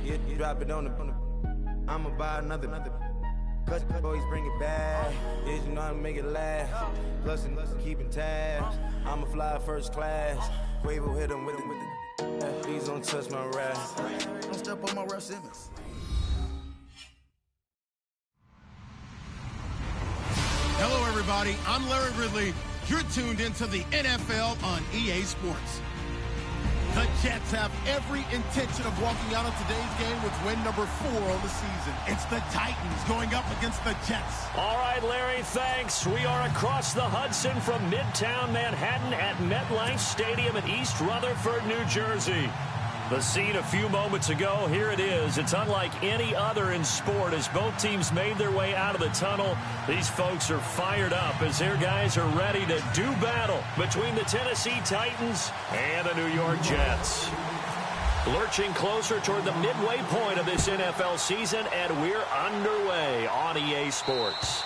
You drop it on the. I'ma buy another. Cut boys bring it back. Yeah, you know how to make it last. Plus and keeping tabs. I'ma fly first class. Quavo hit him with it. Please don't touch my rap. Don't step on my Raf Simons. Hello, everybody. I'm Larry Ridley. You're tuned into the NFL on EA Sports. The Jets have every intention of walking out of today's game with win number 4 on the season. It's the Titans going up against the Jets. All right, Larry, thanks. We are across the Hudson from Midtown Manhattan at MetLife Stadium in East Rutherford, New Jersey. The scene a few moments ago, here it is. It's unlike any other in sport as both teams made their way out of the tunnel. These folks are fired up as their guys are ready to do battle between the Tennessee Titans and the New York Jets. Lurching closer toward the midway point of this NFL season, and we're underway on EA Sports.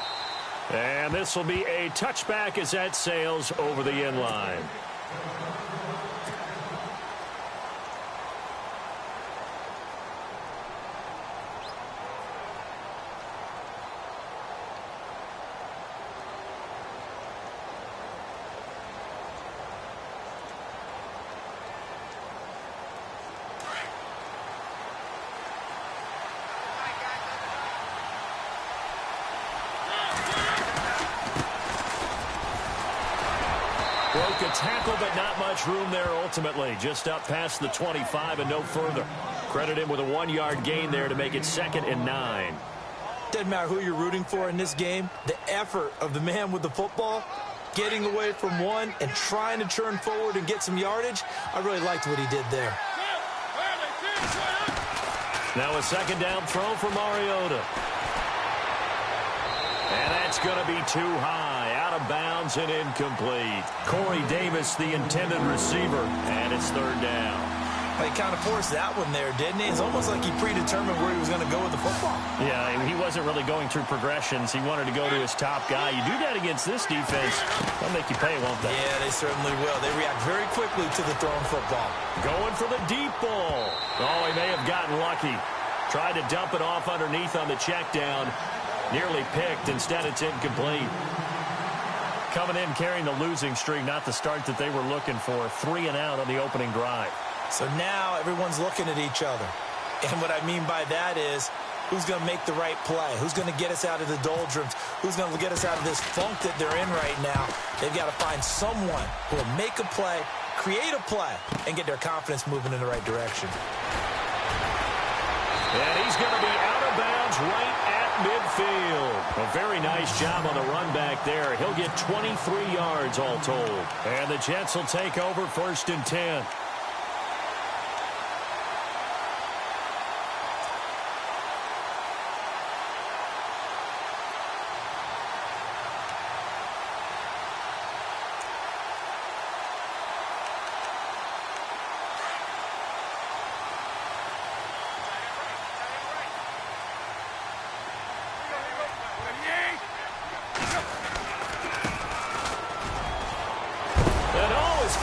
And this will be a touchback as that sails over the end line. Broke a tackle, but not much room there ultimately. Just up past the 25 and no further. Credit him with a 1-yard gain there to make it 2nd and 9. Doesn't matter who you're rooting for in this game. The effort of the man with the football, getting away from one and trying to turn forward and get some yardage, I really liked what he did there. Now a 2nd down throw for Mariota. And that's going to be too high, out of bounds and incomplete. Corey Davis, the intended receiver, and it's 3rd down. He kind of forced that one there, didn't he? It's almost like he predetermined where he was going to go with the football. Yeah, he wasn't really going through progressions. He wanted to go to his top guy. You do that against this defense, they'll make you pay, won't they? Yeah, they certainly will. They react very quickly to the thrown football. Going for the deep ball. Oh, he may have gotten lucky. Tried to dump it off underneath on the check down. Nearly picked. Instead, it's incomplete. Coming in carrying the losing streak, not the start that they were looking for. 3 and out on the opening drive. So now everyone's looking at each other. And what I mean by that is, who's going to make the right play? Who's going to get us out of the doldrums? Who's going to get us out of this funk that they're in right now? They've got to find someone who will make a play, create a play, and get their confidence moving in the right direction. And he's going to be out of bounds right at midfield. A very nice job on the run back there. He'll get 23 yards all told. And the Jets will take over 1st and 10.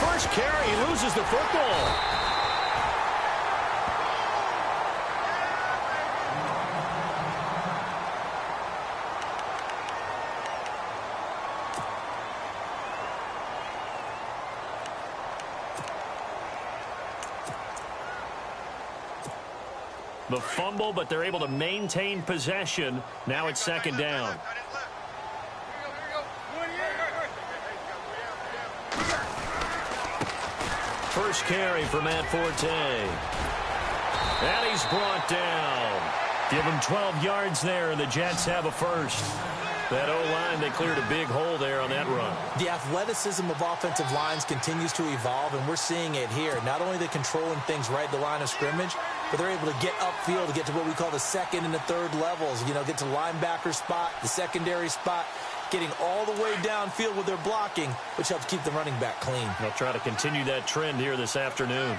First carry, he loses the football. The fumble, but they're able to maintain possession. Now it's 2nd down. First carry for Matt Forte. And he's brought down. Give him 12 yards there, and the Jets have a first. That O-line, they cleared a big hole there on that run. The athleticism of offensive lines continues to evolve, and we're seeing it here. Not only are they controlling things right at the line of scrimmage, but they're able to get upfield to get to what we call the 2nd and the 3rd levels. You know, get to linebacker spot, the secondary spot, getting all the way downfield with their blocking, which helps keep the running back clean. They'll try to continue that trend here this afternoon.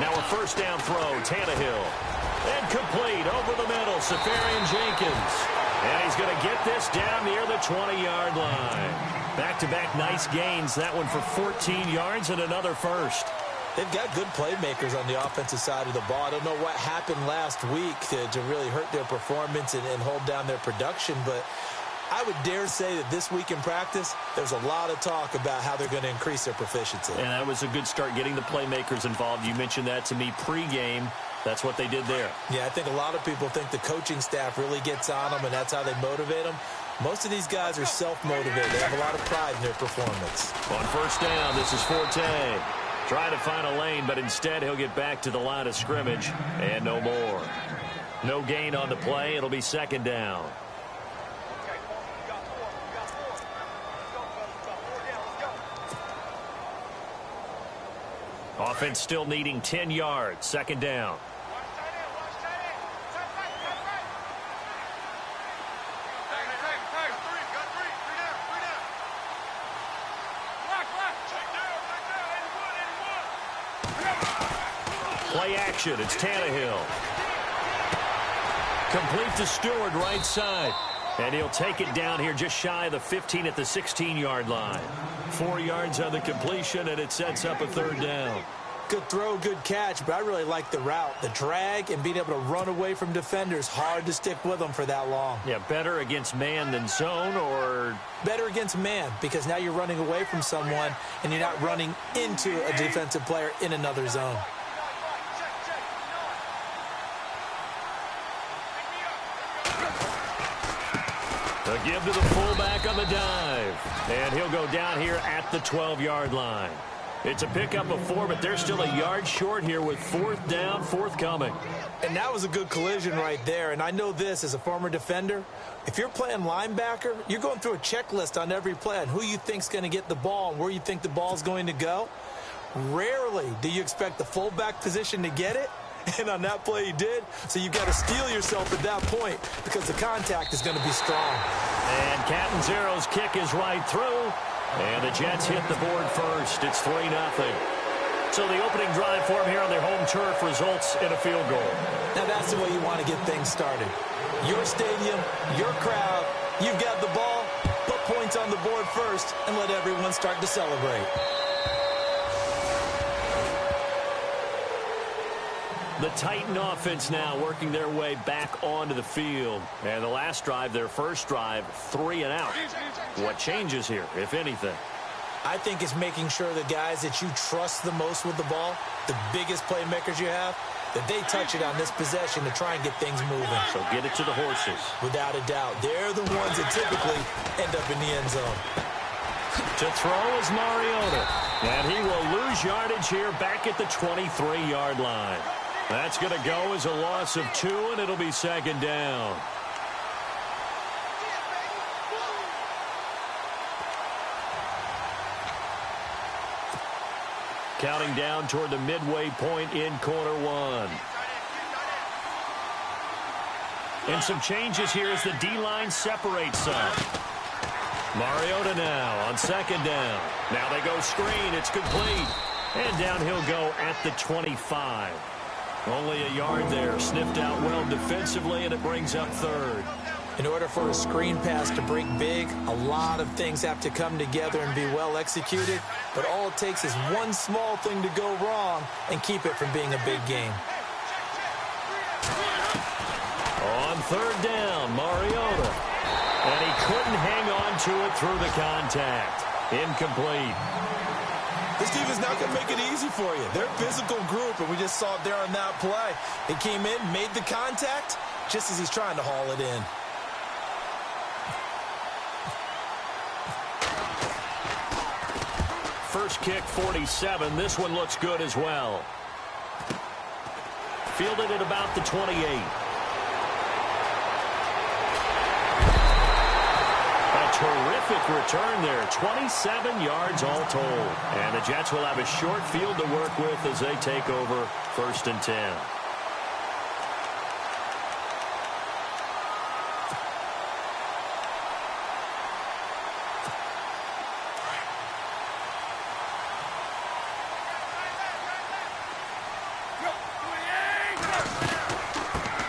Now a 1st down throw, Tannehill. And complete over the middle, Safarian Jenkins. And he's going to get this down near the 20-yard line. Back-to-back nice gains. That one for 14 yards and another first. They've got good playmakers on the offensive side of the ball. I don't know what happened last week to really hurt their performance and hold down their production, but I would dare say that this week in practice, there's a lot of talk about how they're going to increase their proficiency. And that was a good start, getting the playmakers involved. You mentioned that to me pregame. That's what they did there. Yeah, I think a lot of people think the coaching staff really gets on them, and that's how they motivate them. Most of these guys are self-motivated. They have a lot of pride in their performance. On first down, this is Forte. Trying to find a lane, but instead he'll get back to the line of scrimmage, and no more. No gain on the play. It'll be second down. Offense still needing 10 yards. Second down. Play action. It's Tannehill. Complete to Stewart, right side. And he'll take it down here just shy of the 15 at the 16-yard line. 4 yards on the completion, and it sets up a third down. Good throw, good catch, but I really like the route. The drag and being able to run away from defenders. Hard to stick with them for that long. Yeah, better against man than zone, or? Better against man, because now you're running away from someone, and you're not running into a defensive player in another zone. A give to the fullback on the dive. And he'll go down here at the 12-yard line. It's a pickup of 4, but they're still a yard short here with fourth down forthcoming. And that was a good collision right there. And I know this as a former defender. If you're playing linebacker, you're going through a checklist on every play on who you think's going to get the ball and where you think the ball's going to go. Rarely do you expect the fullback position to get it. And on that play he did. So you've got to steel yourself at that point because the contact is going to be strong. And Catanzaro's kick is right through. And the Jets hit the board first. It's 3-0. So the opening drive for them here on their home turf results in a field goal. Now that's the way you want to get things started. Your stadium, your crowd, you've got the ball, put points on the board first, and let everyone start to celebrate. The Titan offense now working their way back onto the field. And the last drive, their first drive, 3 and out. What changes here, if anything? I think it's making sure the guys that you trust the most with the ball, the biggest playmakers you have, that they touch it on this possession to try and get things moving. So get it to the horses. Without a doubt. They're the ones that typically end up in the end zone. To throw is Mariota. And he will lose yardage here back at the 23-yard line. That's going to go as a loss of 2, and it'll be second down. Counting down toward the midway point in quarter 1. And some changes here as the D-line separates some. Mariota now on second down. Now they go screen. It's complete. And down he'll go at the 25. Only a yard there. Sniffed out well defensively, and it brings up third. In order for a screen pass to break big, a lot of things have to come together and be well executed. But all it takes is one small thing to go wrong and keep it from being a big game. On third down, Mariota. And he couldn't hang on to it through the contact. Incomplete. This team is not going to make it easy for you. They're a physical group, and we just saw it there on that play. He came in, made the contact, just as he's trying to haul it in. First kick, 47. This one looks good as well. Fielded at about the 28. Terrific return there. 27 yards all told. And the Jets will have a short field to work with as they take over first and 10.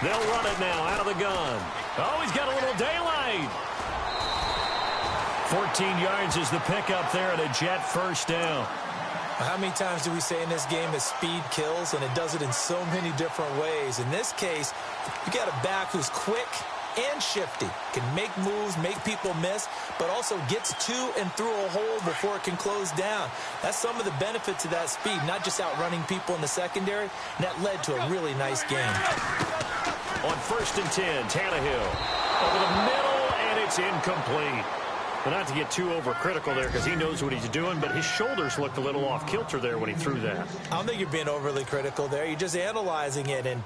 They'll run it now out of the gun. Oh, he's got a little daylight. 14 yards is the pickup there at a Jet first down. How many times do we say in this game that speed kills, and it does it in so many different ways? In this case, you got a back who's quick and shifty, can make moves, make people miss, but also gets to and through a hole before it can close down. That's some of the benefits of that speed, not just outrunning people in the secondary, and that led to a really nice game. On 1st and 10, Tannehill over the middle, and it's incomplete. But not to get too overcritical there because he knows what he's doing, but his shoulders looked a little off kilter there when he threw that. I don't think you're being overly critical there. You're just analyzing it, and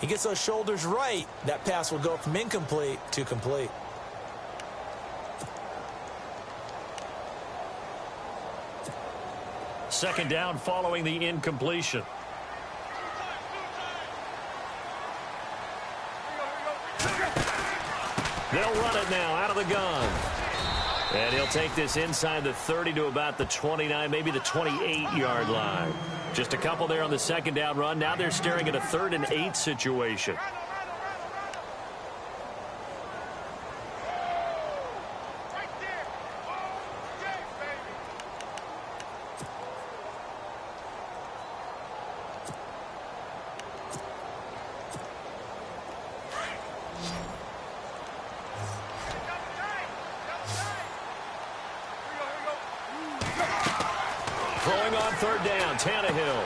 he gets those shoulders right. That pass will go from incomplete to complete. Second down following the incompletion. They'll run it now out of the gun. And he'll take this inside the 30 to about the 29, maybe the 28-yard line. Just a couple there on the second down run. Now they're staring at a 3rd and 8 situation. Throwing on 3rd down, Tannehill.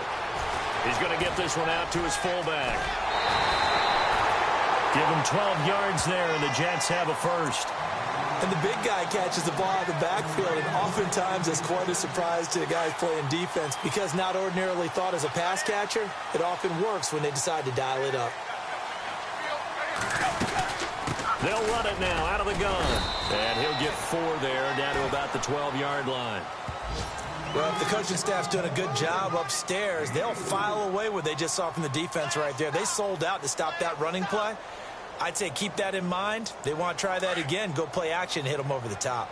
He's going to get this one out to his fullback. Give him 12 yards there, and the Jets have a first. And the big guy catches the ball out of the backfield, and oftentimes it's quite a surprise to the guys playing defense because not ordinarily thought as a pass catcher, it often works when they decide to dial it up. They'll run it now out of the gun. And he'll get 4 there down to about the 12-yard line. Well, if the coaching staff's doing a good job upstairs, they'll file away what they just saw from the defense right there. They sold out to stop that running play. I'd say keep that in mind. They want to try that again. Go play action, hit them over the top.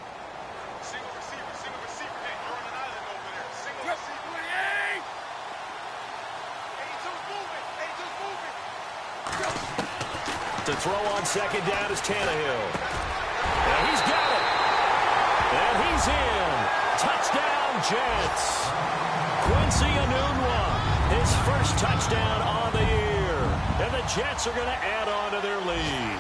To throw on second down is Tannehill. And he's got it. And he's in. Touchdown, Jets. Quincy Enunwa, his first touchdown on the year. And the Jets are going to add on to their lead.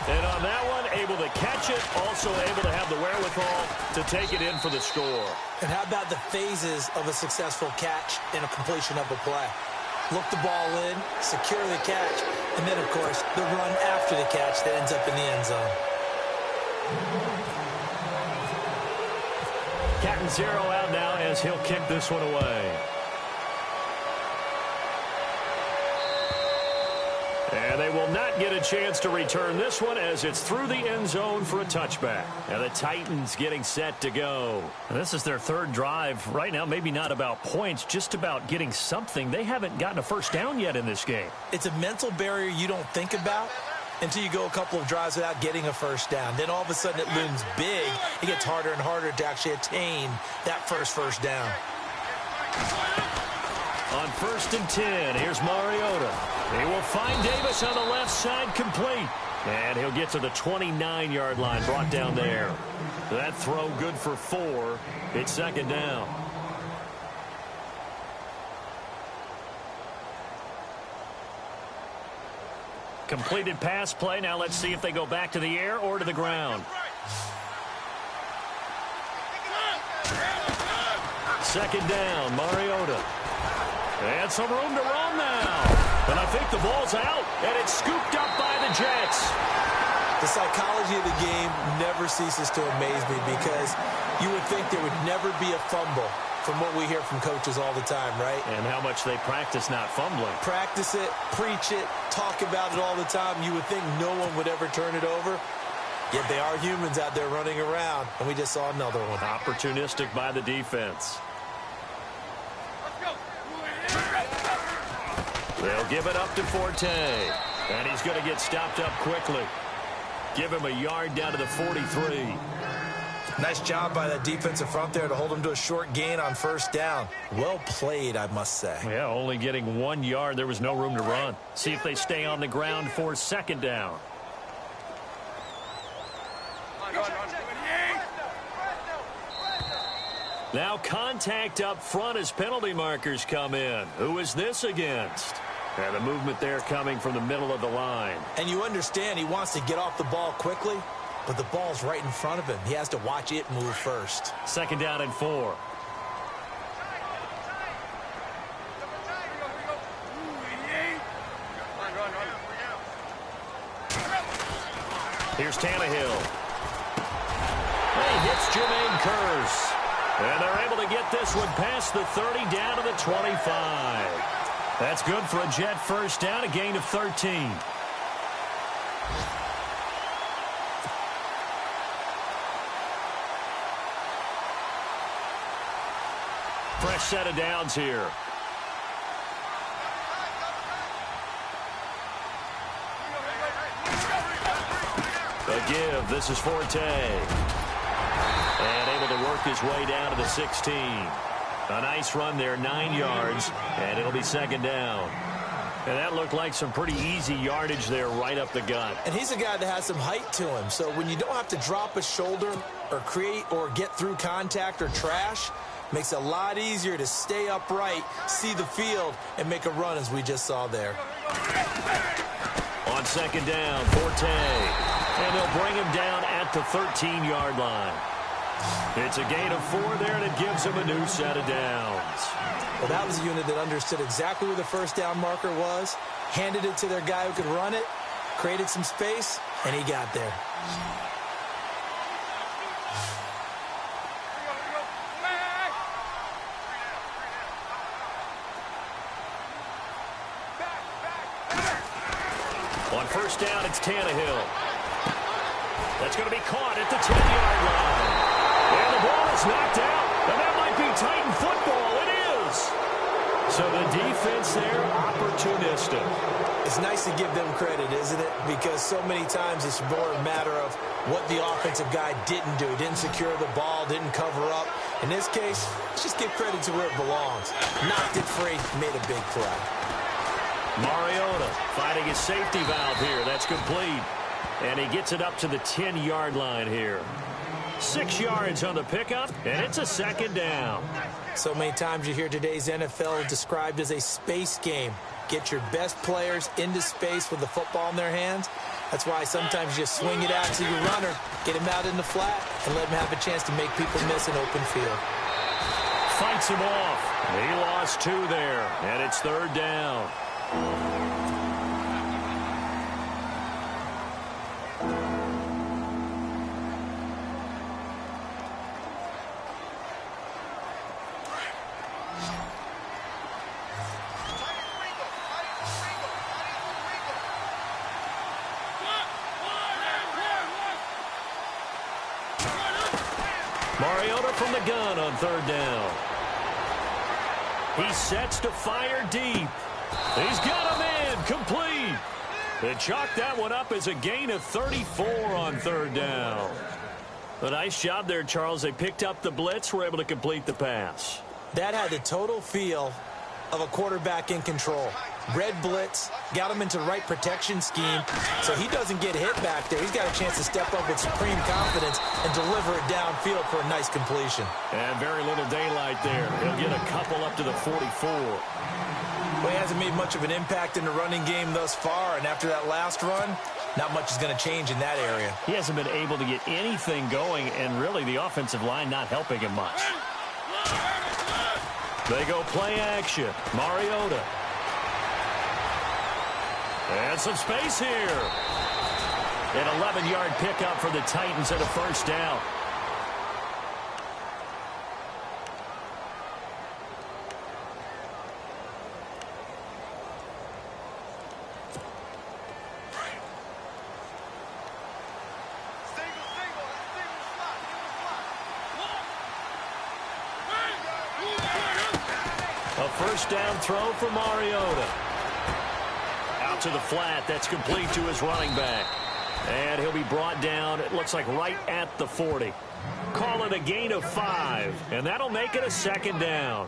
And on that one, able to catch it, also able to have the wherewithal to take it in for the score. And how about the phases of a successful catch and a completion of a play? Look the ball in, secure the catch, and then, of course, the run after the catch that ends up in the end zone. Catanzaro out now as he'll kick this one away. And they will not get a chance to return this one as it's through the end zone for a touchback. And the Titans getting set to go. And this is their 3rd drive. Right now, maybe not about points, just about getting something. They haven't gotten a first down yet in this game. It's a mental barrier you don't think about until you go a couple of drives without getting a first down. Then all of a sudden it looms big. It gets harder and harder to actually attain that first down. On 1st and 10, here's Mariota. He will find Davis on the left side, complete. And he'll get to the 29-yard line, brought down there. That throw good for 4. It's second down. Completed pass play. Now let's see if they go back to the air or to the ground. Second down, Mariota. And some room to run now. And I think the ball's out, and it's scooped up by the Jets. The psychology of the game never ceases to amaze me because you would think there would never be a fumble from what we hear from coaches all the time, right? And how much they practice not fumbling. Practice it, preach it, talk about it all the time. You would think no one would ever turn it over. Yet they are humans out there running around, and we just saw another one. Opportunistic by the defense. They'll give it up to Forte. And he's going to get stopped up quickly. Give him a yard down to the 43. Nice job by that defensive front there to hold him to a short gain on first down. Well played, I must say. Yeah, only getting 1 yard. There was no room to run. See if they stay on the ground for second down. Now contact up front as penalty markers come in. Who is this against? And the movement there coming from the middle of the line. And you understand he wants to get off the ball quickly, but the ball's right in front of him. He has to watch it move first. 2nd down and 4. Here's Tannehill. He hits Jermaine Kearse. And they're able to get this one past the 30 down to the 25. That's good for a Jet first down, a gain of 13. Fresh set of downs here. A give. This is Forte. And able to work his way down to the 16. A nice run there, 9 yards, and it'll be 2nd down. And that looked like some pretty easy yardage there right up the gut. And he's a guy that has some height to him, so when you don't have to drop a shoulder or create or get through contact or trash, makes it a lot easier to stay upright, see the field, and make a run as we just saw there. On 2nd down, Forte. And they'll bring him down at the 13-yard line. It's a gain of 4 there, and it gives him a new set of downs. Well, that was a unit that understood exactly where the first down marker was, handed it to their guy who could run it, created some space, and he got there. On 1st down, it's Tannehill. That's going to be caught at the 10-yard line. And the ball is knocked out. And that might be Titan football. It is. So the defense there, opportunistic. It's nice to give them credit, isn't it? Because so many times it's more a matter of what the offensive guy didn't do. Didn't secure the ball, didn't cover up. In this case, let's just give credit to where it belongs. Knocked it free, made a big play. Mariota finding his safety valve here. That's complete. And he gets it up to the 10-yard line here. 6 yards on the pickup, and it's a 2nd down. So many times you hear today's NFL described as a space game. Get your best players into space with the football in their hands. That's why sometimes you just swing it out to your runner, get him out in the flat, and let him have a chance to make people miss an open field. Fights him off. He lost 2 there, and it's 3rd down. Mariota from the gun on 3rd down. He sets to fire deep. He's got him in, complete. They chalked that one up as a gain of 34 on 3rd down. A nice job there, Charles. They picked up the blitz, were able to complete the pass. That had the total feel of a quarterback in control. Red blitz, got him into the right protection scheme, so he doesn't get hit back there. He's got a chance to step up with supreme confidence and deliver it downfield for a nice completion. And very little daylight there. He'll get a couple up to the 44. Well, he hasn't made much of an impact in the running game thus far, and after that last run, not much is going to change in that area. He hasn't been able to get anything going, and really the offensive line not helping him much. They go play action. Mariota. And some space here. An 11-yard pickup for the Titans at a 1st down. A 1st down throw for Mariota. Out to the flat. That's complete to his running back. And he'll be brought down, it looks like right at the 40. Call it a gain of 5. And that'll make it a 2nd down.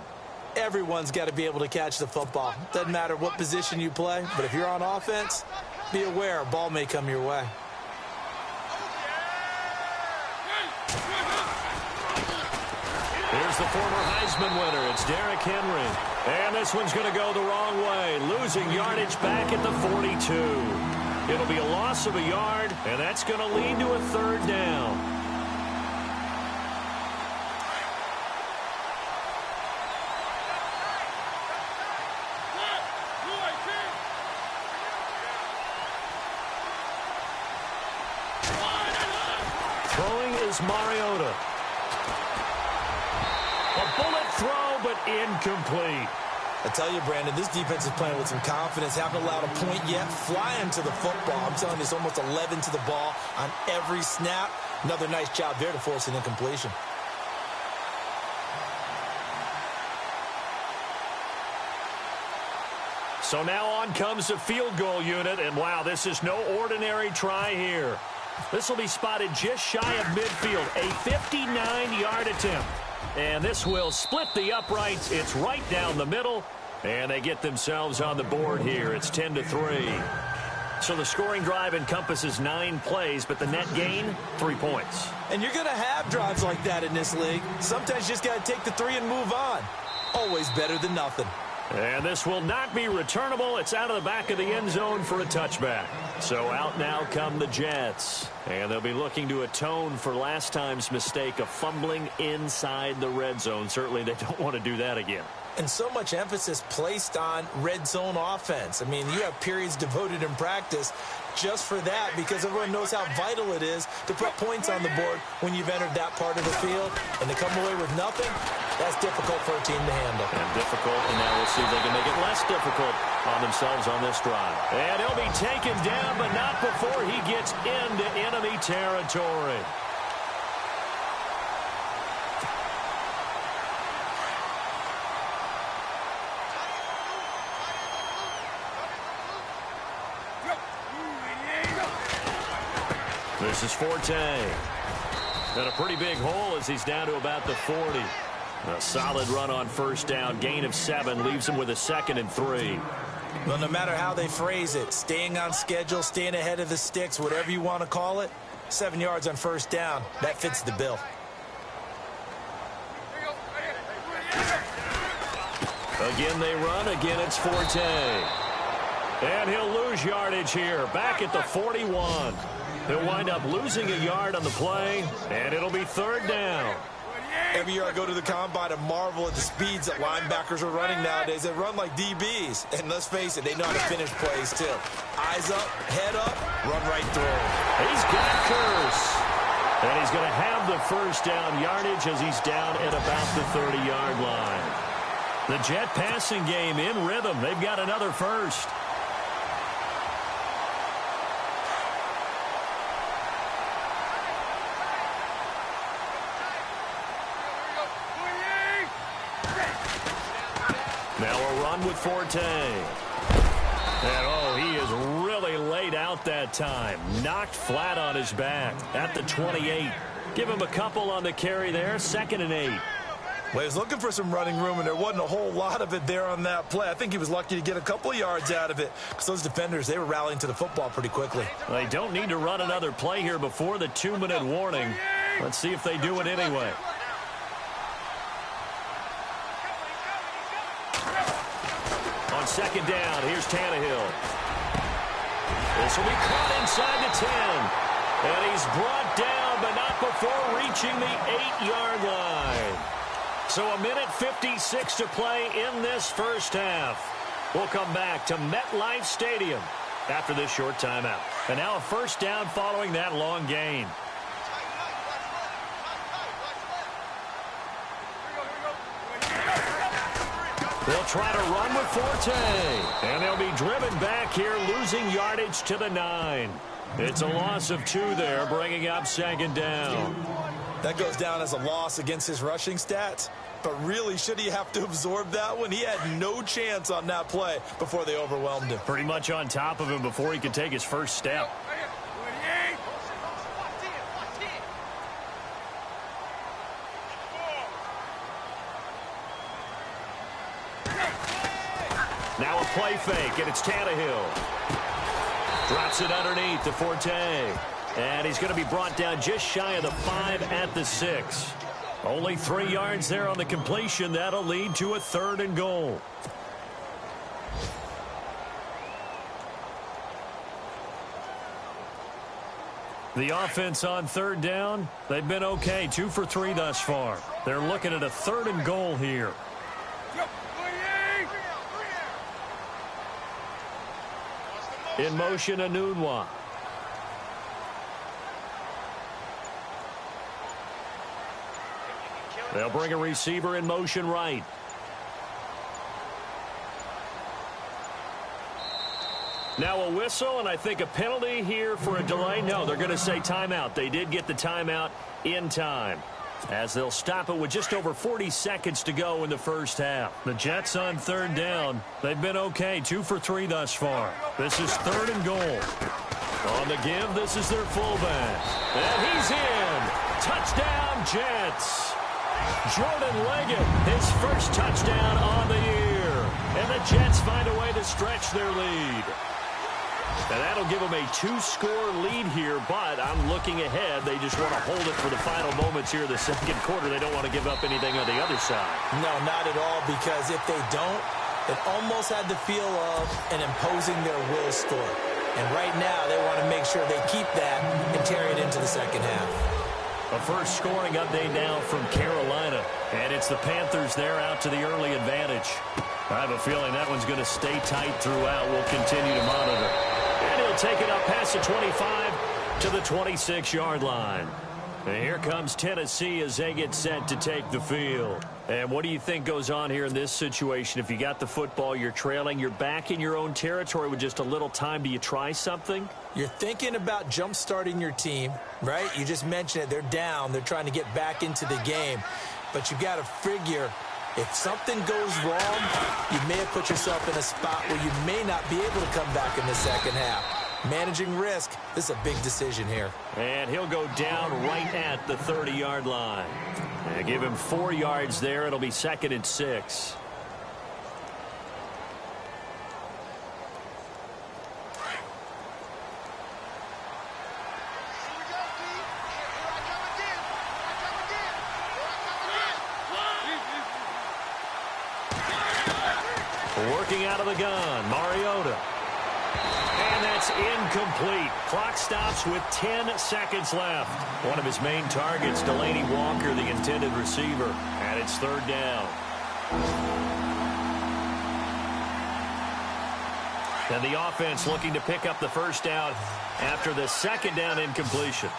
Everyone's got to be able to catch the football. Doesn't matter what position you play, but if you're on offense, be aware a ball may come your way. Here's the former Heisman winner. It's Derrick Henry. And this one's going to go the wrong way. Losing yardage back at the 42. It'll be a loss of a yard, and that's going to lead to a third down. Throwing is Mariota. A bullet throw, but incomplete. I tell you, Brandon, this defense is playing with some confidence. Haven't allowed a point yet. Flying to the football. I'm telling you, it's almost 11 to the ball on every snap. Another nice job there to force an incompletion. So now on comes the field goal unit, and wow, this is no ordinary try here. This will be spotted just shy of midfield, a 59-yard attempt. And this will split the uprights. It's right down the middle, and they get themselves on the board here. It's 10-3. So the scoring drive encompasses 9 plays, but the net gain, 3 points. And you're going to have drives like that in this league. Sometimes you just got to take the 3 and move on. Always better than nothing. And this will not be returnable. It's out of the back of the end zone for a touchback. So out now come the Jets. And they'll be looking to atone for last time's mistake of fumbling inside the red zone. Certainly they don't want to do that again. And so much emphasis placed on red zone offense. I mean, you have periods devoted in practice just for that because everyone knows how vital it is to put points on the board when you've entered that part of the field. And to come away with nothing, that's difficult for a team to handle. And difficult, and now we'll see if they can make it less difficult on themselves on this drive. And he'll be taken down, but not before he gets into enemy territory. This is Forte. Got a pretty big hole as he's down to about the 40. A solid run on first down. Gain of 7 leaves him with a 2nd and 3. Well, no matter how they phrase it, staying on schedule, staying ahead of the sticks, whatever you want to call it, 7 yards on first down, that fits the bill. Again they run. Again it's Forte. And he'll lose yardage here. Back at the 41. He'll wind up losing a yard on the play, and it'll be third down. Every year I go to the combine and marvel at the speeds that linebackers are running nowadays. They run like DBs. And let's face it, they know how to finish plays too. Eyes up, head up, run right through. He's got Curse. And he's going to have the first down yardage as he's down at about the 30-yard line. The Jet passing game in rhythm. They've got another first. Now a run with Forte. And, oh, he is really laid out that time. Knocked flat on his back at the 28. Give him a couple on the carry there. 2nd and 8. Well, he was looking for some running room, and there wasn't a whole lot of it there on that play. I think he was lucky to get a couple of yards out of it because those defenders, they were rallying to the football pretty quickly. They don't need to run another play here before the 2-minute warning. Let's see if they do it anyway. On 2nd down, here's Tannehill. This will be caught inside the 10. And he's brought down, but not before reaching the 8-yard line. So a minute 56 to play in this first half. We'll come back to MetLife Stadium after this short timeout. And now a first down following that long gain. They'll try to run with Forte. And they'll be driven back here, losing yardage to the 9. It's a loss of 2 there, bringing up 2nd down. That goes down as a loss against his rushing stats. But really, should he have to absorb that one? He had no chance on that play before they overwhelmed him. Pretty much on top of him before he could take his first step. Now a play fake, and it's Tannehill. Drops it underneath to Forte. And he's going to be brought down just shy of the 5 at the 6. Only 3 yards there on the completion. That'll lead to a 3rd and goal. The offense on 3rd down, they've been okay. 2 for 3 thus far. They're looking at a 3rd and goal here. In motion, Anunwa. They'll bring a receiver in motion right. Now a whistle, and I think a penalty here for a delay. No, they're going to say timeout. They did get the timeout in time, as they'll stop it with just over 40 seconds to go in the first half. The Jets on 3rd down. They've been okay. 2 for 3 thus far. This is 3rd and goal. On the give, this is their fullback. And he's in. Touchdown, Jets. Jordan Leggett, his first touchdown on the year. And the Jets find a way to stretch their lead. And that'll give them a 2-score lead here, but I'm looking ahead. They just want to hold it for the final moments here of the 2nd quarter. They don't want to give up anything on the other side. No, not at all, because if they don't, it almost had the feel of an imposing their will score. And right now, they want to make sure they keep that and carry it into the 2nd half. A first scoring update now from Carolina. And it's the Panthers there out to the early advantage. I have a feeling that one's going to stay tight throughout. We'll continue to monitor. And he'll take it up past the 25 to the 26-yard line. And here comes Tennessee as they get set to take the field. And what do you think goes on here in this situation? If you got the football, you're trailing, you're back in your own territory with just a little time. Do you try something? You're thinking about jump-starting your team, right? You just mentioned it. They're down. They're trying to get back into the game. But you got to figure, if something goes wrong, you may have put yourself in a spot where you may not be able to come back in the 2nd half. Managing risk, this is a big decision here. And he'll go down right at the 30-yard line. And give him 4 yards there. It'll be 2nd and 6. Working out of the gun, Mariota. And that's incomplete. Clock stops with 10 seconds left. One of his main targets, Delaney Walker, the intended receiver. And it's 3rd down. And the offense looking to pick up the first down after the 2nd down incompletion.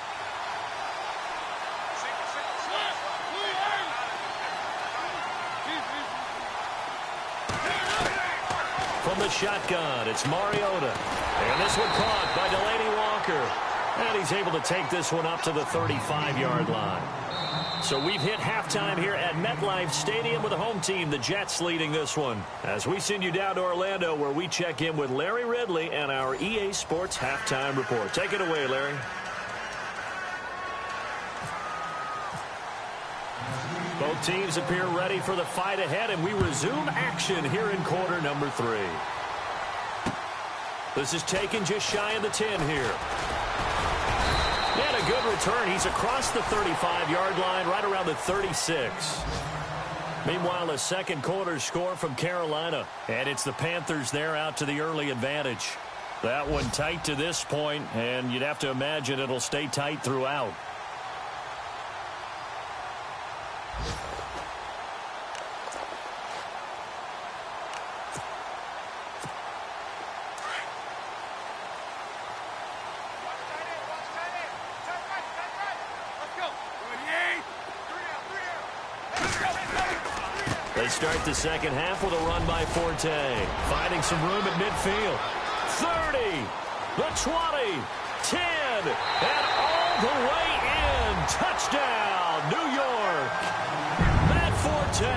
From the shotgun, it's Mariota. And this one caught by Delaney Walker. And he's able to take this one up to the 35-yard line. So we've hit halftime here at MetLife Stadium with the home team, the Jets, leading this one. As we send you down to Orlando, where we check in with Larry Ridley and our EA Sports Halftime Report. Take it away, Larry. Both teams appear ready for the fight ahead, and we resume action here in quarter number 3. This is taken just shy of the 10 here. And a good return. He's across the 35-yard line, right around the 36. Meanwhile, a 2nd quarter score from Carolina, and it's the Panthers there out to the early advantage. That one tight to this point, and you'd have to imagine it'll stay tight throughout. They start the 2nd half with a run by Forte. Finding some room at midfield. 30, the 20, 10, and all the way in. Touchdown, New York. Matt Forte,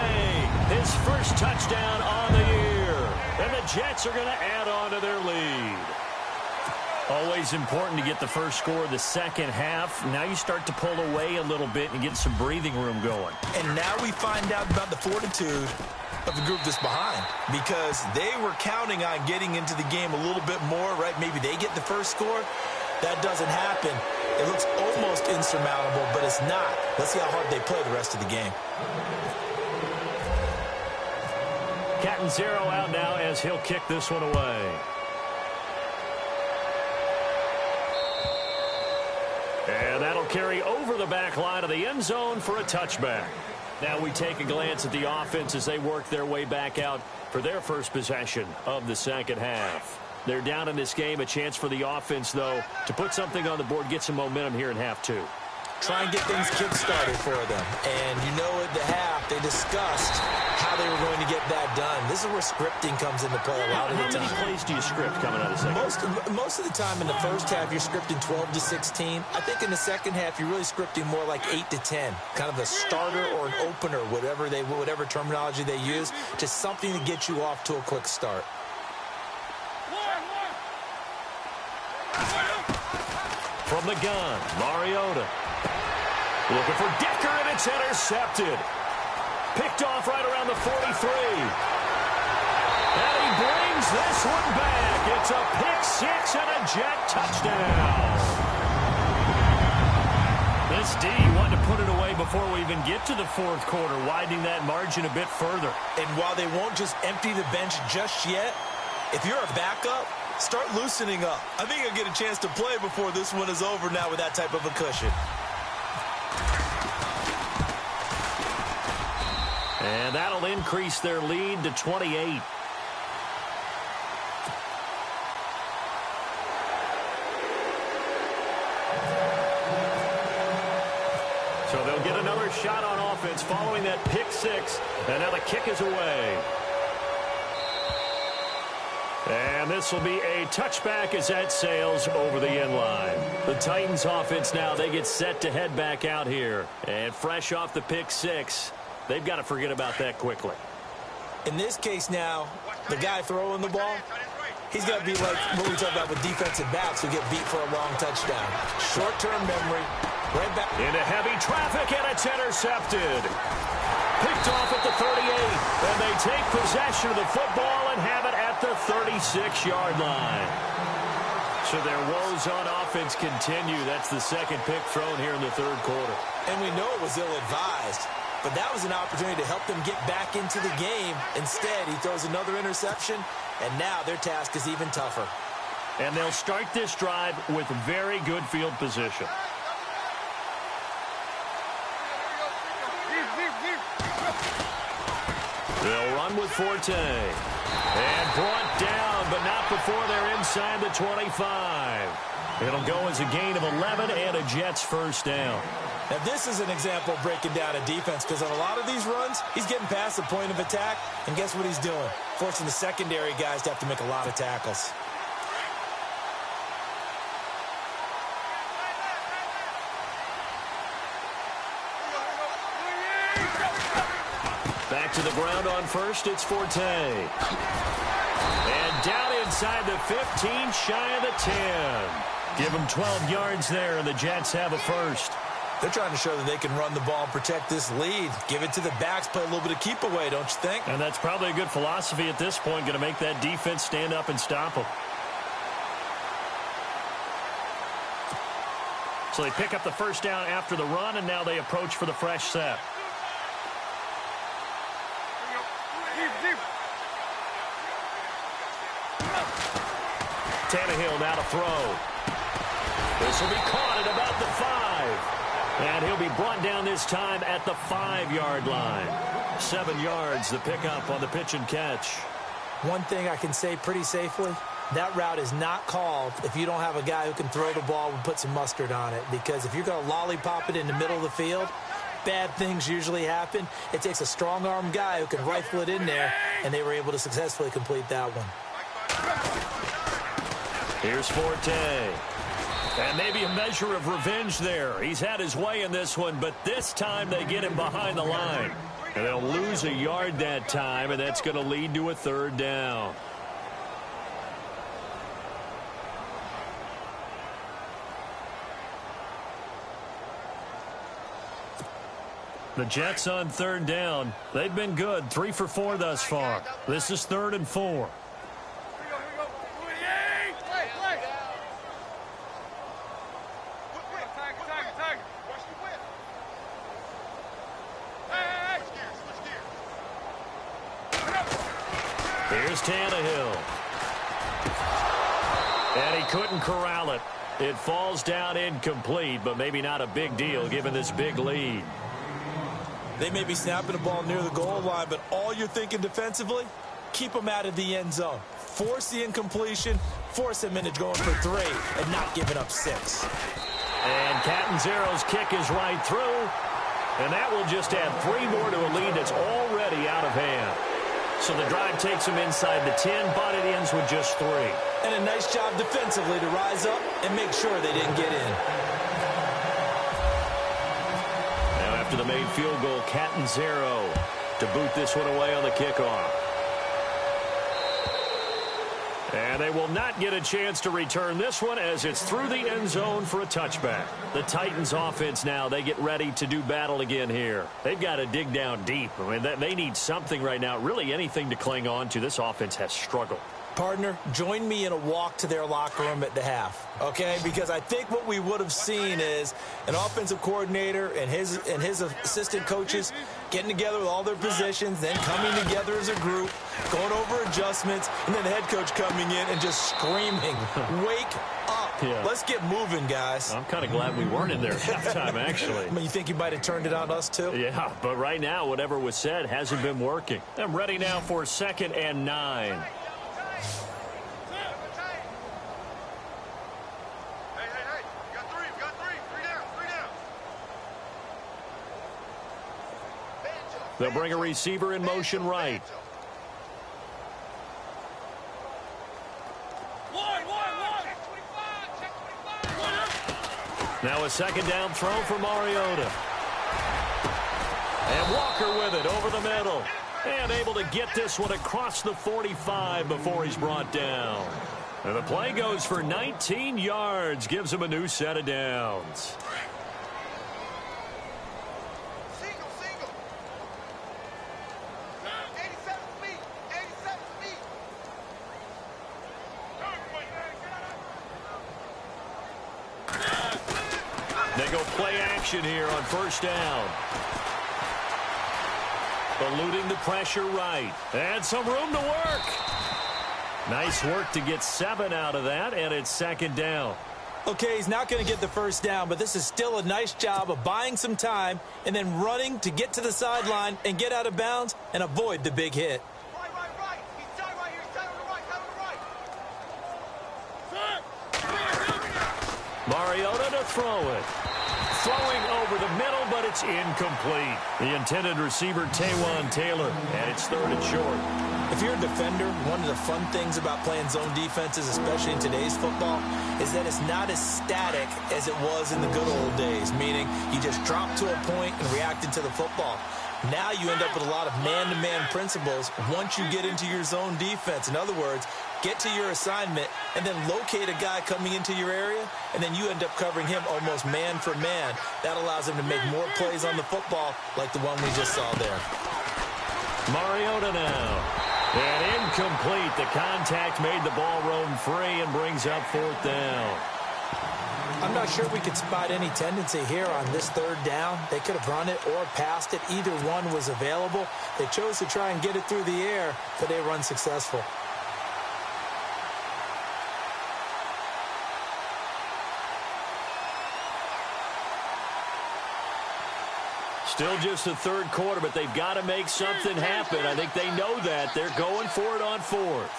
his first touchdown on the year. And the Jets are going to add on to their lead. Always important to get the first score of the 2nd half. Now you start to pull away a little bit and get some breathing room going. And now we find out about the fortitude of the group that's behind, because they were counting on getting into the game a little bit more, right? Maybe they get the first score. that doesn't happen, it looks almost insurmountable, but it's not. Let's see how hard they play the rest of the game. Catanzaro out now as he'll kick this one away. And that'll carry over the back line of the end zone for a touchback. Now we take a glance at the offense as they work their way back out for their first possession of the second half. They're down in this game. A chance for the offense, though, to put something on the board, get some momentum here in half two. Try and get things kick-started for them. And you know at the half, they discussed how they were going to get that done. This is where scripting comes into play a lot of the time. How many plays do you script coming out of the second? Most of the time in the first half, you're scripting 12 to 16. I think in the second half, you're really scripting more like 8 to 10. Kind of a starter or an opener, whatever terminology they use, just something to get you off to a quick start. From the gun, Mariota. Looking for Decker, and it's intercepted. Picked off right around the 43. And he brings this one back. It's a pick six and a Jet touchdown. This D wanted to put it away before we even get to the fourth quarter, widening that margin a bit further. And while they won't just empty the bench just yet, if you're a backup, start loosening up. I think you'll get a chance to play before this one is over now with that type of a cushion. And that'll increase their lead to 28. So they'll get another shot on offense following that pick six. And now the kick is away. And this will be a touchback as that sails over the end line. The Titans offense now, they get set to head back out here. And fresh off the pick six, they've got to forget about that quickly. In this case now, the guy throwing the ball, he's got to be like what we talk about with defensive backs who get beat for a long touchdown. Short-term memory, right back. Into heavy traffic, and it's intercepted. Picked off at the 38, and they take possession of the football and have it at the 36-yard line. So their woes on offense continue. That's the second pick thrown here in the third quarter. And we know it was ill-advised, but that was an opportunity to help them get back into the game. Instead, he throws another interception, and now their task is even tougher. And they'll start this drive with very good field position. They'll run with Forte. And brought down, but not before they're inside the 25. It'll go as a gain of 11 and a Jets first down. Now, this is an example of breaking down a defense because on a lot of these runs, he's getting past the point of attack, and guess what he's doing? Forcing the secondary guys to have to make a lot of tackles. Back to the ground on first, it's Forte. And down inside the 15, shy of the 10. Give them 12 yards there, and the Jets have a first. They're trying to show that they can run the ball and protect this lead. Give it to the backs, play a little bit of keep away, don't you think? And that's probably a good philosophy at this point, going to make that defense stand up and stop them. So they pick up the first down after the run, and now they approach for the fresh set. Tannehill now to throw. This will be caught at about the 5. And he'll be brought down this time at the 5-yard line. 7 yards, the pickup on the pitch and catch. One thing I can say pretty safely, that route is not called if you don't have a guy who can throw the ball and put some mustard on it. Because if you're going to lollipop it in the middle of the field, bad things usually happen. It takes a strong-arm guy who can rifle it in there, and they were able to successfully complete that one. Here's Forte. And maybe a measure of revenge there. He's had his way in this one, but this time they get him behind the line. And they'll lose a yard that time, and that's going to lead to a third down. The Jets on third down. They've been good, 3 for 4 thus far. This is 3rd and 4. Here's Tannehill. And he couldn't corral it. It falls down incomplete, but maybe not a big deal given this big lead. They may be snapping the ball near the goal line, but all you're thinking defensively, keep them out of the end zone. Force the incompletion, force them into going for 3, and not giving up 6. And Catanzaro's kick is right through, and that will just add 3 more to a lead that's already out of hand. So the drive takes them inside the 10, but it ends with just 3. And a nice job defensively to rise up and make sure they didn't get in. Now after the made field goal, Catanzaro to boot this one away on the kickoff. And they will not get a chance to return this one as it's through the end zone for a touchback. The Titans offense now, they get ready to do battle again here. They've got to dig down deep. I mean, they need something right now, really anything to cling on to. This offense has struggled. Partner, join me in a walk to their locker room at the half, okay? Because I think what we would have seen is an offensive coordinator and his assistant coaches getting together with all their positions, then coming together as a group, going over adjustments, and then the head coach coming in and just screaming, wake up. Yeah. Let's get moving, guys. I'm kind of glad we weren't in there at halftime, actually. I mean, you think you might have turned it on us, too? Yeah, but right now, whatever was said hasn't been working. I'm ready now for 2nd and 9. They'll bring a receiver in motion right. Now a 2nd down throw for Mariota. And Walker with it over the middle. And able to get this one across the 45 before he's brought down. And the play goes for 19 yards. Gives him a new set of downs. They go play action here on 1st down. Eluding the pressure right. And some room to work. Nice work to get 7 out of that, and it's 2nd down. Okay, he's not going to get the 1st down, but this is still a nice job of buying some time and then running to get to the sideline and get out of bounds and avoid the big hit. Right. He's tied right here. He's tied on the right. Mariota to throw it. Throwing over the middle, but it's incomplete. The intended receiver, Taywan Taylor, and it's 3rd and short. If you're a defender, one of the fun things about playing zone defenses, especially in today's football, is that it's not as static as it was in the good old days, meaning you just drop to a point and react into the football. Now you end up with a lot of man-to-man principles once you get into your zone defense. In other words, get to your assignment and then locate a guy coming into your area, and then you end up covering him almost man for man. That allows him to make more plays on the football like the one we just saw there. Mariota now. And incomplete. The contact made the ball roam free and brings up 4th down. I'm not sure we could spot any tendency here on this 3rd down. They could have run it or passed it. Either one was available. They chose to try and get it through the air, but they were unsuccessful. Still just the 3rd quarter, but they've got to make something happen. I think they know that. They're going for it on 4th.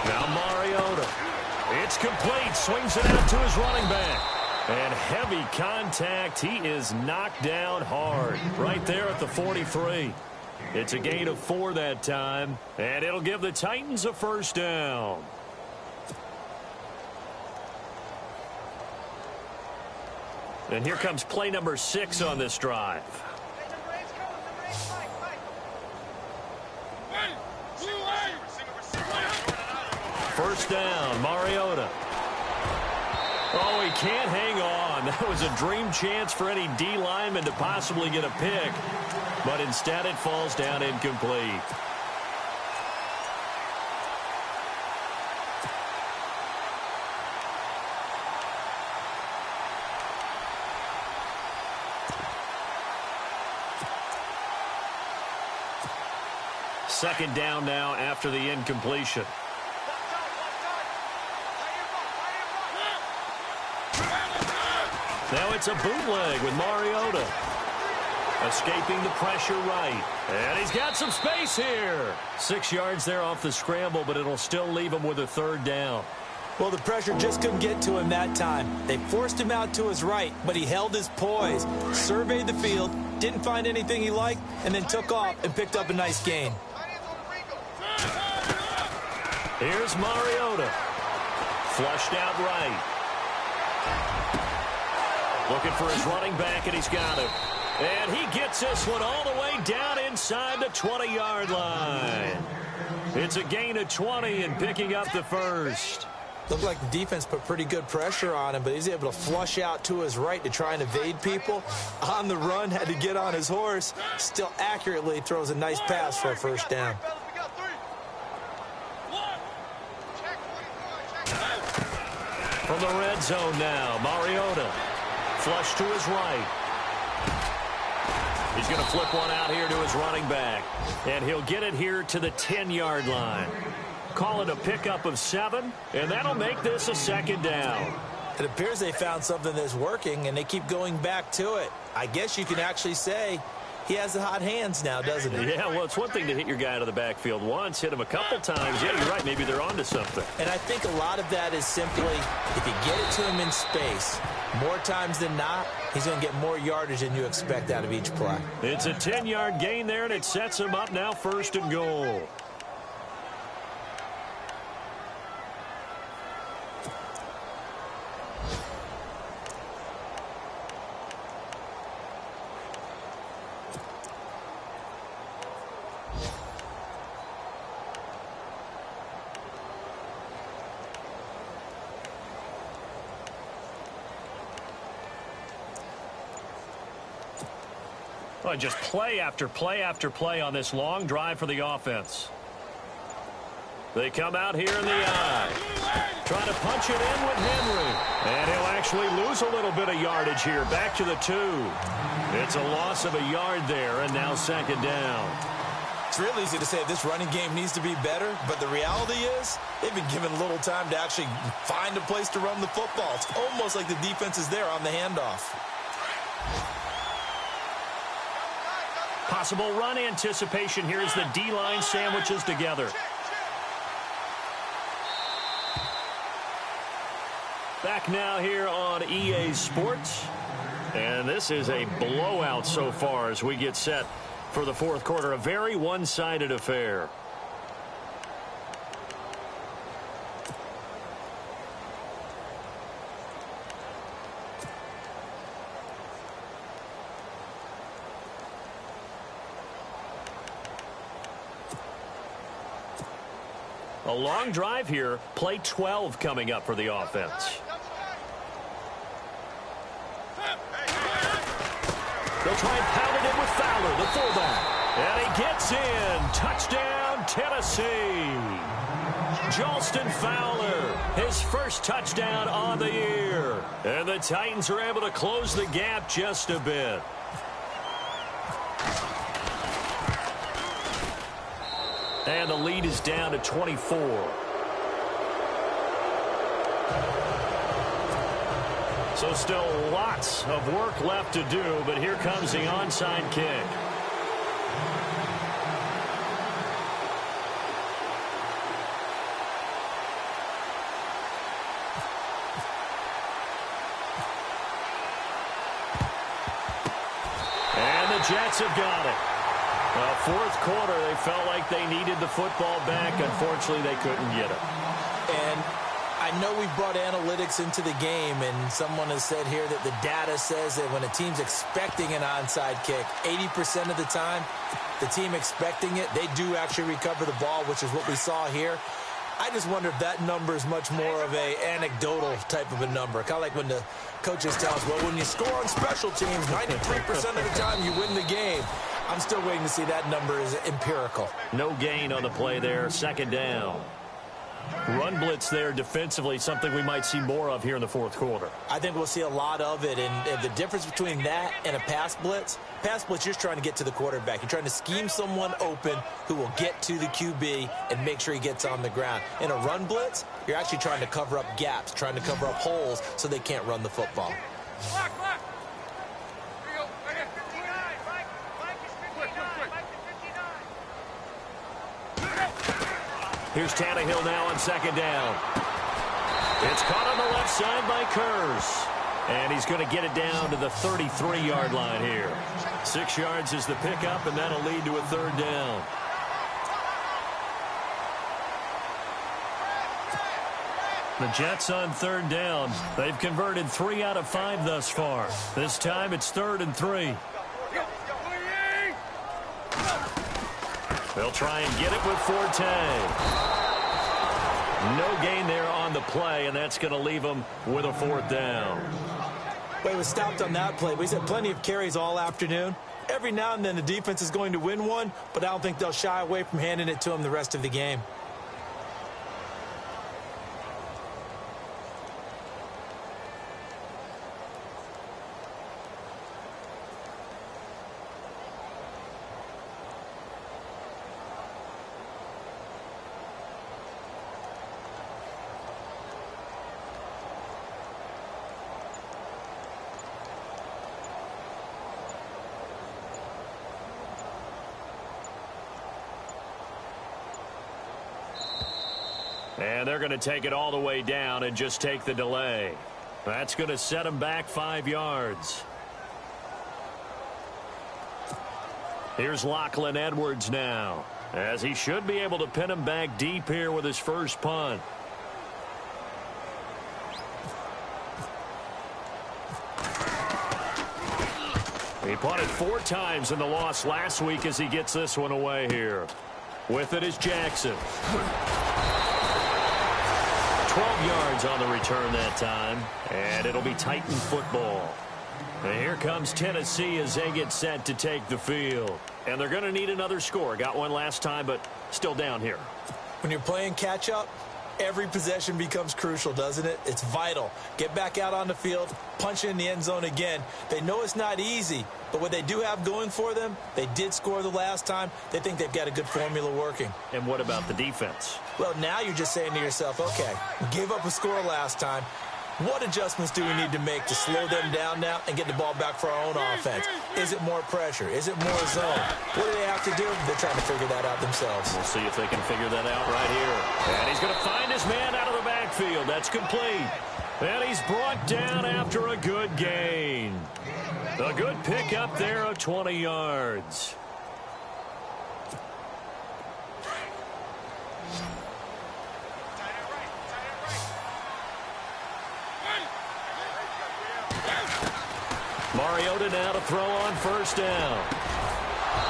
Now Mariota. It's complete. Swings it out to his running back. And heavy contact. He is knocked down hard right there at the 43. It's a gain of 4 that time, and it'll give the Titans a 1st down. And here comes play number 6 on this drive. First down, Mariota. Oh, he can't hang on. That was a dream chance for any D lineman to possibly get a pick, but instead it falls down incomplete. Second down now after the incompletion. Now it's a bootleg with Mariota. Escaping the pressure right. And he's got some space here. 6 yards there off the scramble, but it'll still leave him with a third down. Well, the pressure just couldn't get to him that time. They forced him out to his right, but he held his poise, surveyed the field, didn't find anything he liked, and then took off and picked up a nice gain. Here's Mariota. Flushed out right. Looking for his running back, and he's got him. And he gets this one all the way down inside the 20-yard line. It's a gain of 20 and picking up the first. Looked like the defense put pretty good pressure on him, but he's able to flush out to his right to try and evade people. On the run, had to get on his horse. Still accurately throws a nice pass for a first down. From the red zone now, Mariota. Flush to his right. He's going to flip one out here to his running back. And he'll get it here to the 10-yard line. Call it a pickup of 7, and that'll make this a second down. It appears they found something that's working, and they keep going back to it. I guess you can actually say he has the hot hands now, doesn't he? Yeah, well, it's one thing to hit your guy out of the backfield once, hit him a couple times. Yeah, you're right. Maybe they're onto something. And I think a lot of that is simply if you get it to him in space, more times than not, he's going to get more yardage than you expect out of each play. It's a 10-yard gain there, and it sets him up now 1st and goal. Well, just play after play after play on this long drive for the offense. They come out here in the eye. Trying to punch it in with Henry. And he'll actually lose a little bit of yardage here. Back to the 2. It's a loss of a yard there, and now second down. It's real easy to say this running game needs to be better, but the reality is they've been given little time to actually find a place to run the football. It's almost like the defense is there on the handoff. Possible run anticipation here as the D-line sandwiches together. Back now here on EA Sports. And this is a blowout so far as we get set for the 4th quarter. A very one-sided affair. A long drive here. Play 12 coming up for the offense. They'll try and pound it in with Fowler, the fullback. And he gets in. Touchdown, Tennessee. Jalston Fowler, his first touchdown on the year. And the Titans are able to close the gap just a bit. And the lead is down to 24. So still lots of work left to do, but here comes the onside kick. And the Jets have got it. 4th quarter, they felt like they needed the football back. Unfortunately, they couldn't get it. And I know we brought analytics into the game, and someone has said here that the data says that when a team's expecting an onside kick, 80% of the time, the team expecting it, they do actually recover the ball, which is what we saw here. I just wonder if that number is much more of a anecdotal type of a number. Kind of like when the coaches tell us, well, when you score on special teams, 93% of the time you win the game. I'm still waiting to see that number is empirical. No gain on the play there. Second down. Run blitz there defensively, something we might see more of here in the fourth quarter. I think we'll see a lot of it, and the difference between that and a pass blitz, you're just trying to get to the quarterback. You're trying to scheme someone open who will get to the QB and make sure he gets on the ground. In a run blitz, you're actually trying to cover up gaps, trying to cover up holes so they can't run the football. Here's Tannehill now on second down. It's caught on the left side by Kurz. And he's going to get it down to the 33-yard line here. 6 yards is the pickup, and that'll lead to a third down. The Jets on third down. They've converted 3 out of 5 thus far. This time it's 3rd and 3. They'll try and get it with Forte. No gain there on the play, and that's going to leave them with a 4th down. Well, he was stopped on that play, but he's had plenty of carries all afternoon. Every now and then the defense is going to win one, but I don't think they'll shy away from handing it to him the rest of the game. And they're going to take it all the way down and just take the delay. That's going to set them back 5 yards. Here's Lachlan Edwards now, as he should be able to pin him back deep here with his first punt. He punted 4 times in the loss last week as he gets this one away here. With it is Jackson. 12 yards on the return that time, and it'll be Titan football. And here comes Tennessee as they get set to take the field. And they're going to need another score. Got one last time, but still down here. When you're playing catch-up, every possession becomes crucial, doesn't it? It's vital. Get back out on the field, punch in the end zone again. They know it's not easy, but what they do have going for them, they did score the last time. They think they've got a good formula working. And what about the defense? Well, now you're just saying to yourself, okay, we gave up a score last time. What adjustments do we need to make to slow them down now and get the ball back for our own offense? Is it more pressure? Is it more zone? What do they have to do? They're trying to figure that out themselves. We'll see if they can figure that out right here. And he's going to find his man out of the backfield. That's complete. And he's brought down after a good gain. A good pickup there of 20 yards. Mariota now to throw on first down.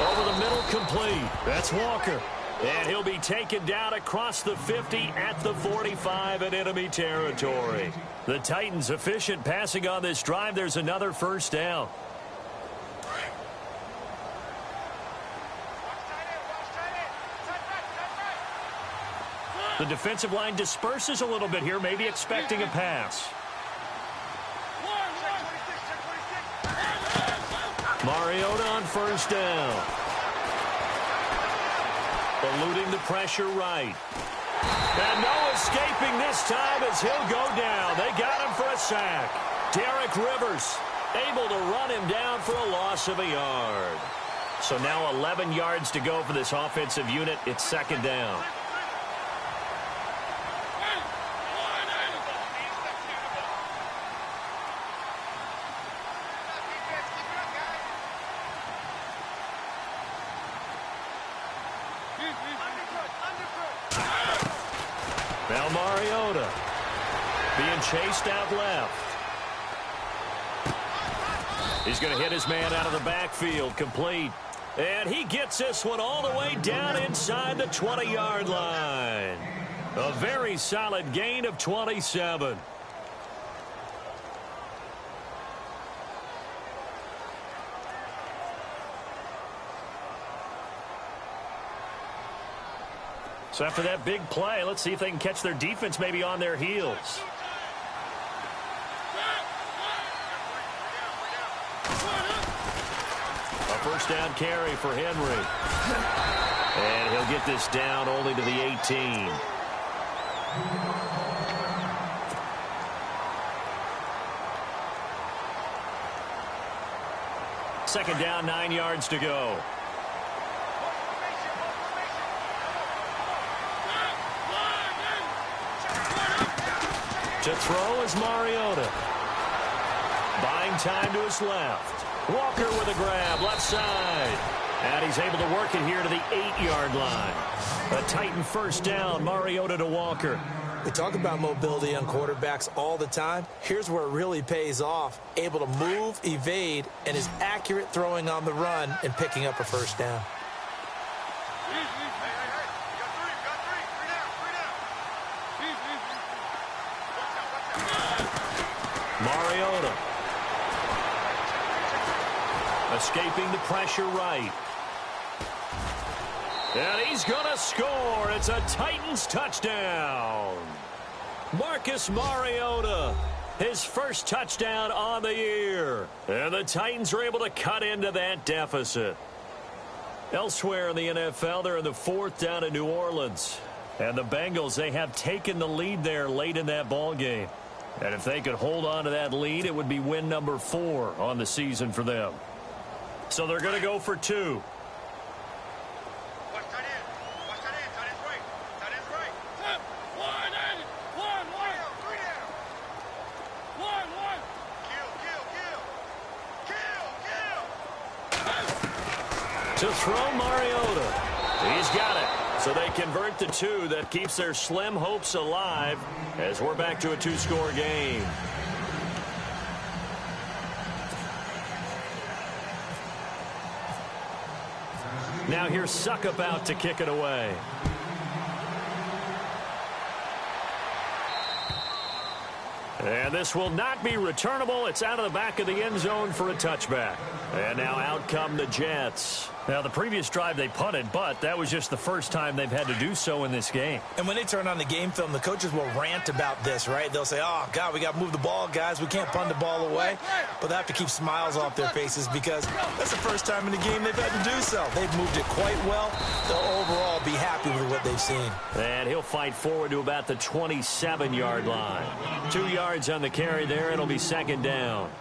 Over the middle, complete. That's Walker. And he'll be taken down across the 50 at the 45 in enemy territory. The Titans efficient passing on this drive. There's another first down. The defensive line disperses a little bit here, maybe expecting a pass. Mariota on first down. Eluding the pressure right. And no escaping this time as he'll go down. They got him for a sack. Derek Rivers able to run him down for a loss of a yard. So now 11 yards to go for this offensive unit. It's second down. Now Mariota being chased out left. He's going to hit his man out of the backfield, complete. And he gets this one all the way down inside the 20-yard line. A very solid gain of 27. So after that big play, let's see if they can catch their defense maybe on their heels. A first down carry for Henry. And he'll get this down only to the 18. Second down, 9 yards to go. To throw is Mariota. Buying time to his left. Walker with a grab, left side. And he's able to work it here to the 8-yard line. A Titan first down, Mariota to Walker. We talk about mobility on quarterbacks all the time. Here's where it really pays off. Able to move, evade, and is accurate throwing on the run and picking up a first down. Mariota. Escaping the pressure right. And he's going to score. It's a Titans touchdown. Marcus Mariota, his first touchdown on the year. And the Titans are able to cut into that deficit. Elsewhere in the NFL, they're in the fourth down in New Orleans. And the Bengals, they have taken the lead there late in that ball game. And if they could hold on to that lead, it would be win number 4 on the season for them. So they're going to go for 2. To throw Mariota. He's got it. So they convert the 2. That keeps their slim hopes alive as we're back to a 2-score game. Now here's Suckup out to kick it away. And this will not be returnable. It's out of the back of the end zone for a touchback. And now out come the Jets. Now, the previous drive they punted, but that was just the first time they've had to do so in this game. And when they turn on the game film, the coaches will rant about this, right? They'll say, oh, God, we got to move the ball, guys. We can't punt the ball away. But they have to keep smiles off their faces because that's the first time in the game they've had to do so. They've moved it quite well. They'll overall be happy with what they've seen. And he'll fight forward to about the 27-yard line. 2 yards on the carry there. It'll be second down.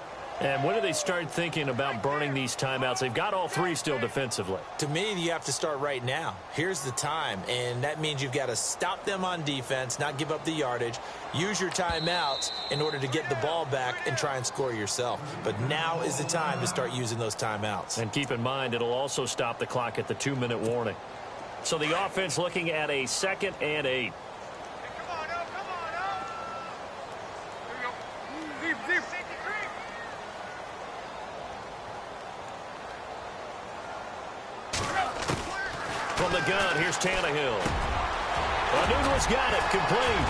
And when do they start thinking about burning these timeouts? They've got all 3 still defensively. To me, you have to start right now. Here's the time, and that means you've got to stop them on defense, not give up the yardage, use your timeouts in order to get the ball back and try and score yourself. But now is the time to start using those timeouts. And keep in mind, it'll also stop the clock at the 2-minute warning. So the offense looking at a 2nd and 8. From the gun, here's Tannehill. Nunez got it, complete.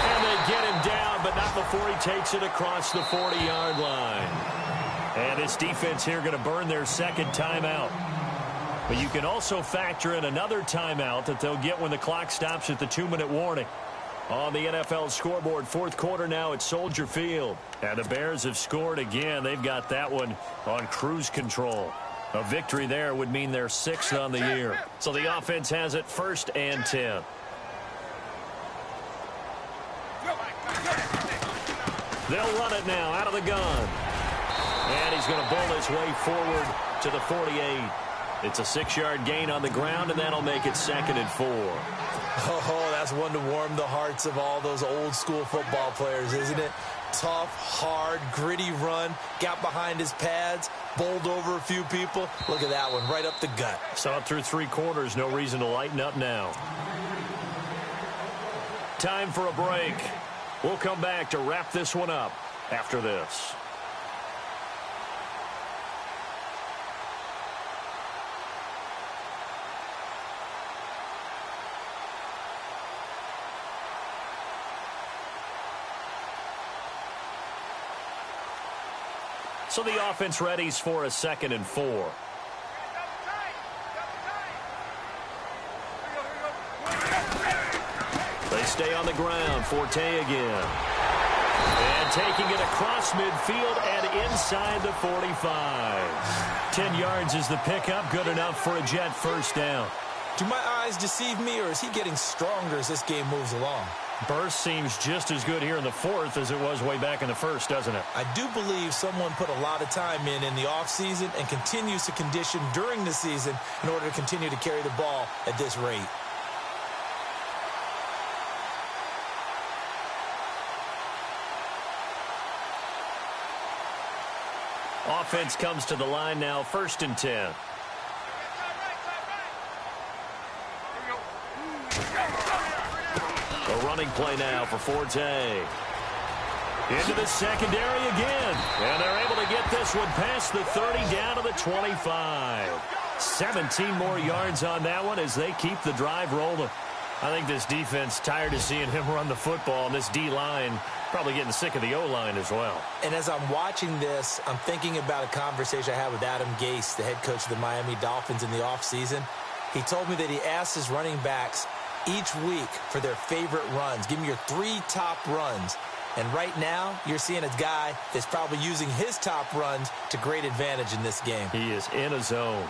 And they get him down, but not before he takes it across the 40-yard line. And this defense here going to burn their second timeout. But you can also factor in another timeout that they'll get when the clock stops at the 2-minute warning. On the NFL scoreboard, fourth quarter now at Soldier Field. And the Bears have scored again. They've got that one on cruise control. A victory there would mean they're 6th on the year. So the offense has it 1st and 10. They'll run it now out of the gun. And he's going to bull his way forward to the 48. It's a 6-yard gain on the ground, and that'll make it 2nd and 4. Oh, that's one to warm the hearts of all those old school football players, isn't it? Tough, hard, gritty run, got behind his pads, bowled over a few people. Look at that one, right up the gut. Saw it through 3 quarters, no reason to lighten up now. Time for a break. We'll come back to wrap this one up after this. So the offense readies for a 2nd and 4. stay on the ground. Forte again. And taking it across midfield and inside the 45. 10 yards is the pickup. Good enough for a Jet first down. Do my eyes deceive me, or is he getting stronger as this game moves along? Burst seems just as good here in the fourth as it was way back in the first, doesn't it? I do believe someone put a lot of time in the offseason and continues to condition during the season in order to continue to carry the ball at this rate. Offense comes to the line now, 1st and 10. A running play now for Forte. Into the secondary again. And they're able to get this one past the 30 down to the 25. 17 more yards on that one as they keep the drive rolling. I think this defense tired of seeing him run the football, and this D-line probably getting sick of the O-line as well. And as I'm watching this, I'm thinking about a conversation I had with Adam Gase, the head coach of the Miami Dolphins in the offseason. He told me that he asked his running backs each week for their favorite runs. Give me your 3 top runs. And right now, you're seeing a guy that's probably using his top runs to great advantage in this game. He is in a zone.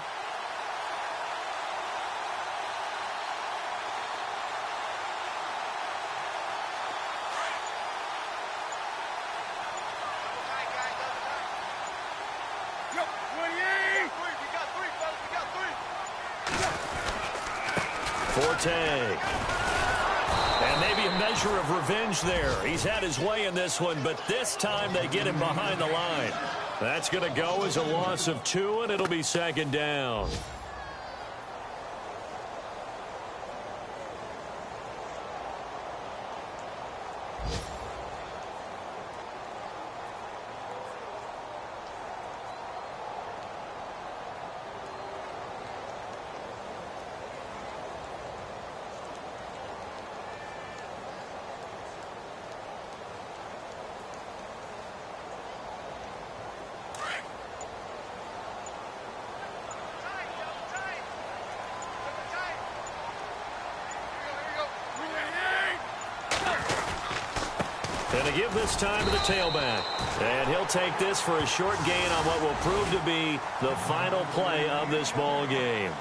Forte. And maybe a measure of revenge there. He's had his way in this one, but this time they get him behind the line. That's going to go as a loss of 2, and it'll be 2nd down. And to give this time to the tailback. And he'll take this for a short gain on what will prove to be the final play of this ball game.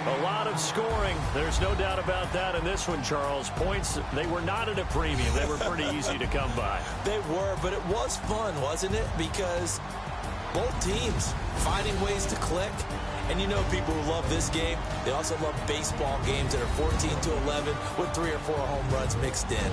A lot of scoring. There's no doubt about that in this one, Charles. Points, they were not at a premium. They were pretty easy to come by. They were, but it was fun, wasn't it? Because both teams finding ways to click. And you know people who love this game, they also love baseball games that are 14-11 with 3 or 4 home runs mixed in.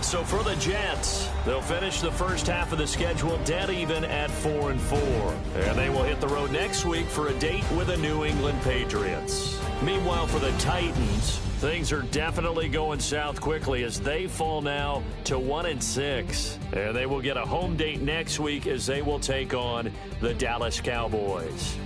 So for the Jets, they'll finish the first half of the schedule dead even at 4-4. And they will hit the road next week for a date with the New England Patriots. Meanwhile, for the Titans, things are definitely going south quickly as they fall now to 1-6. And they will get a home date next week as they will take on the Dallas Cowboys.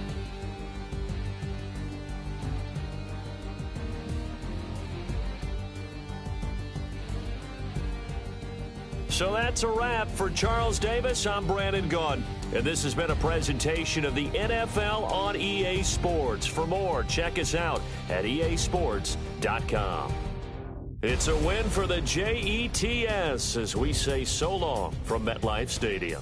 So that's a wrap. For Charles Davis, I'm Brandon Gaudin. And this has been a presentation of the NFL on EA Sports. For more, check us out at easports.com. It's a win for the Jets as we say so long from MetLife Stadium.